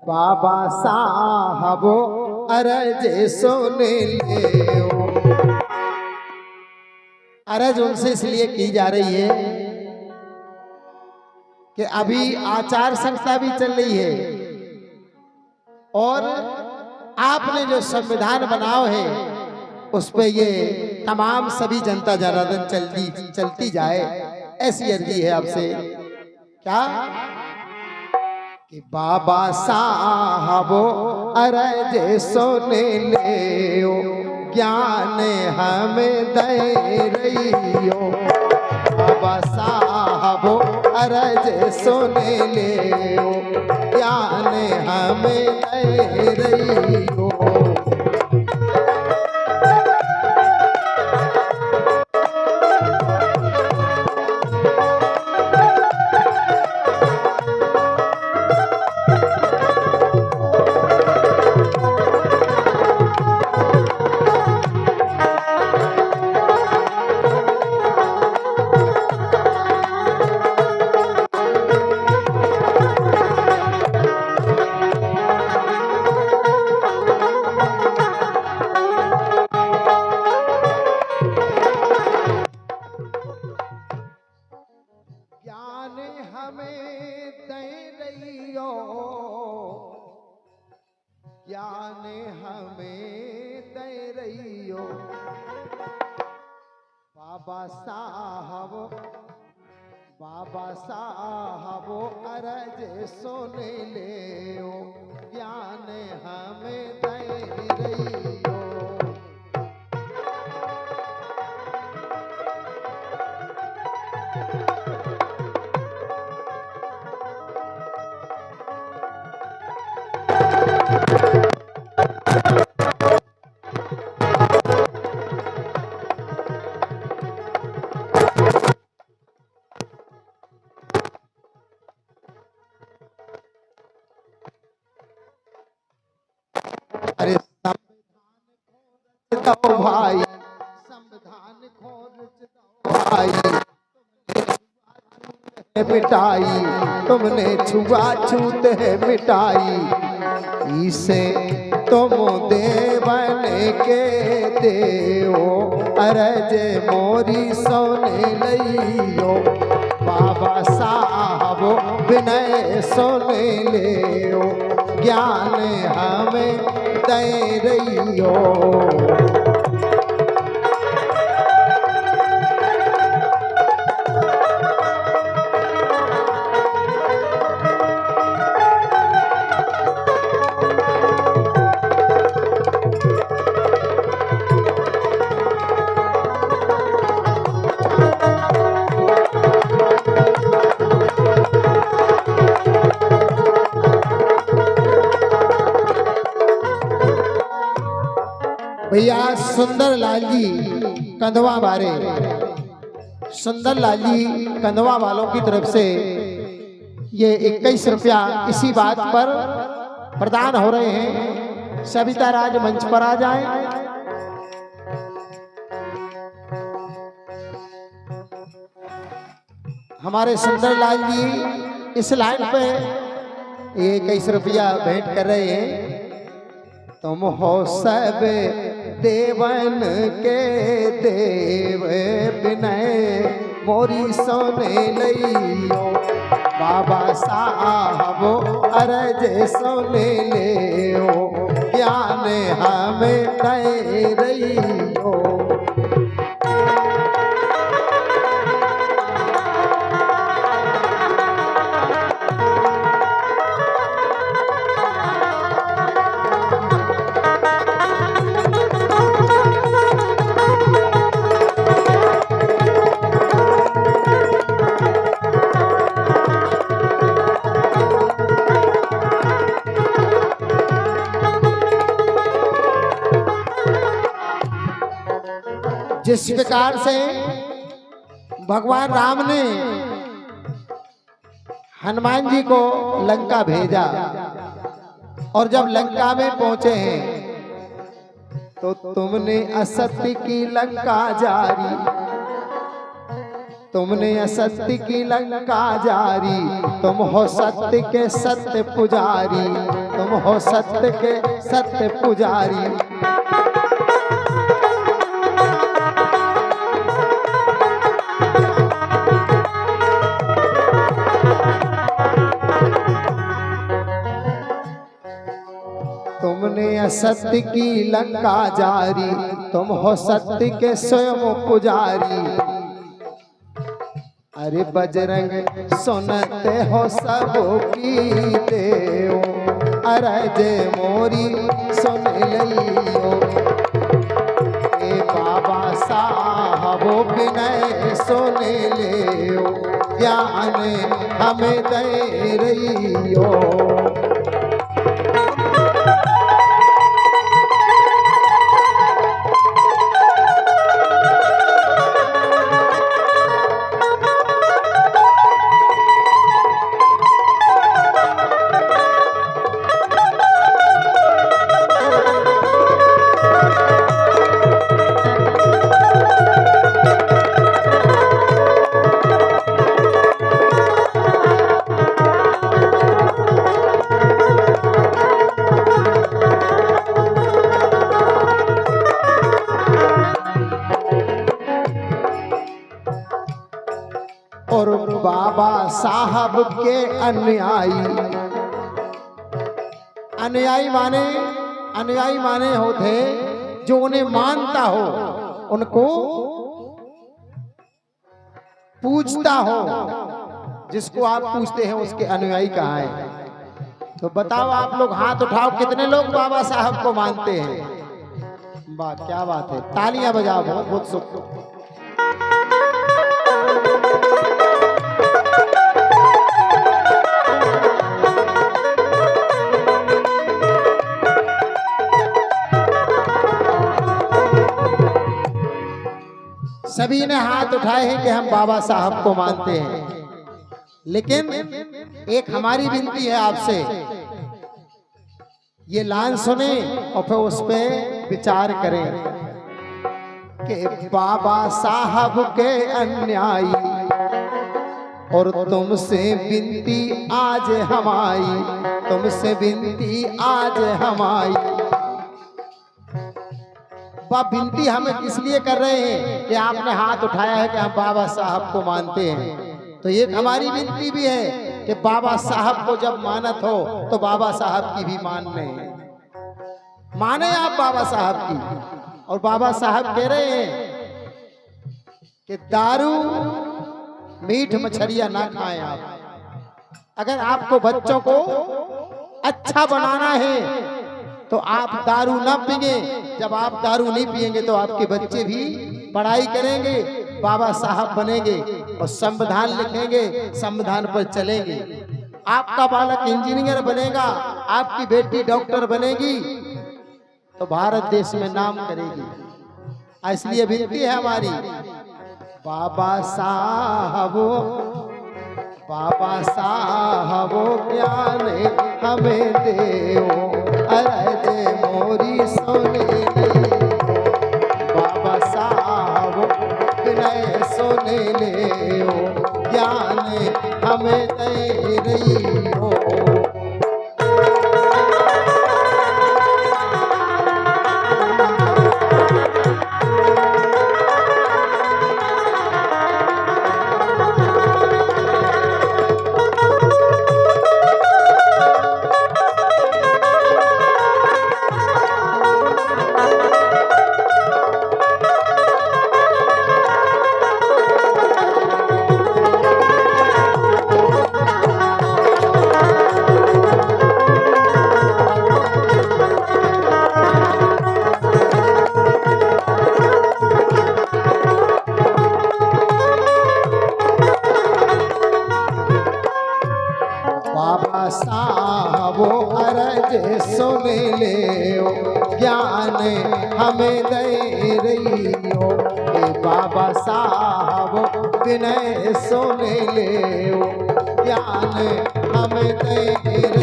बाबा साहब अरज सुन ले। अरज उनसे इसलिए की जा रही है कि अभी आचार संहिता भी चल रही है और आपने जो संविधान बनाओ है उस पे ये तमाम सभी जनता जनार्दन चलती जाए, ऐसी अर्जी है आपसे। क्या कि बाबा साहब अरज सुन ले, ज्ञान हमें दे रहियो। बाबा साहब अरज सुन ले, ज्ञान हमें दे रहियो। ज्ञान हमें दे रहियो। बाबा साहब अरज सुन ले, ज्ञान हमें दे रहियो। अरे संविधान खोज दो भाई, संविधान खोज दो भाई, मिटाई तुमने छुआछूत है मिटाई। इसे तुम देवन के देओ, अरज मोरी सोने लइयो। बाबा साहब विनय सुन ले, ज्ञान हमें दे रहियो। भैया सुंदर लाल जी कंधवा बारे, सुंदर लाल जी कंधवा वालों की तरफ से ये 21 रुपया इसी बात पर प्रदान हो रहे हैं। सविता राज मंच पर आ जाएं। हमारे सुंदर लाल जी इस लाइन पे ये 21 रुपया भेंट कर रहे हैं। तुम हो सब देवन के देव, विनय मोरी सोने लइयो। बाबा साहब अरज सोने ले, ज्ञान हमें दे रहियो। जिस प्रकार से भगवान राम ने हनुमान जी को लंका भेजा और जब लंका में पहुंचे हैं तो तुमने असत्य की लंका जारी, तुमने असत्य की लंका जारी। तुम हो सत्य के सत्य पुजारी, तुम तुम हो सत्य के सत्य पुजारी। तुमने असत्य की लंका जारी, तुम हो सत्य के स्वयं पुजारी। अरे बजरंग सुनते हो सबकी देओ, अरज मोरी सुन लियो। ए बाबा साहबो विनय सुन लियो, ज्ञान हमें दे रहियो। और बाबा साहब के अनुयायी, अनुयायी माने होते जो उन्हें मानता हो, उनको पूजता हो। जिसको आप पूछते हैं उसके अनुयायी कहाँ है? तो बताओ आप लोग, हाथ उठाओ, कितने लोग बाबा साहब को मानते हैं? वाह क्या बात है, तालियां बजाओ, बहुत बहुत सुख। सभी ने हाथ उठाए हैं कि हम बाबा साहब को मानते हैं। लेकिन एक हमारी विनती है आपसे, ये लाइन सुने और फिर उस पे विचार करें कि बाबा साहब के अनुयायी और तुमसे विनती आज हमारी, तुमसे विनती आज हमारी। विनती हम इसलिए कर रहे हैं कि आपने हाथ उठाया है कि हम बाबा साहब को मानते हैं। तो एक हमारी विनती भी है कि बाबा साहब को जब मानत हो तो बाबा साहब की भी माने आप बाबा साहब की। और बाबा साहब कह रहे हैं कि दारू मीठ मछलियां ना खाएं आप। अगर आपको बच्चों को अच्छा बनाना है तो आप दारू ना पिएंगे। जब आप दारू नहीं पिएंगे तो आपके बच्चे भी पढ़ाई करेंगे, बाबा साहब बनेंगे और संविधान लिखेंगे, संविधान पर चलेंगे। आपका बालक इंजीनियर बनेगा, आपकी बेटी डॉक्टर बनेगी तो भारत देश में नाम करेगी। इसलिए विनती है हमारी, बाबा साहब ज्ञान हमें देओ, अरज मोरी सोने। बाबा साहब विनय सोने ले, ज्ञान हमें दे रही हो। बाबा साहब अरज सुन ले, ज्ञान हमें दे रही हो। बाबा साहब विनय सुन ले, ज्ञान हमें दे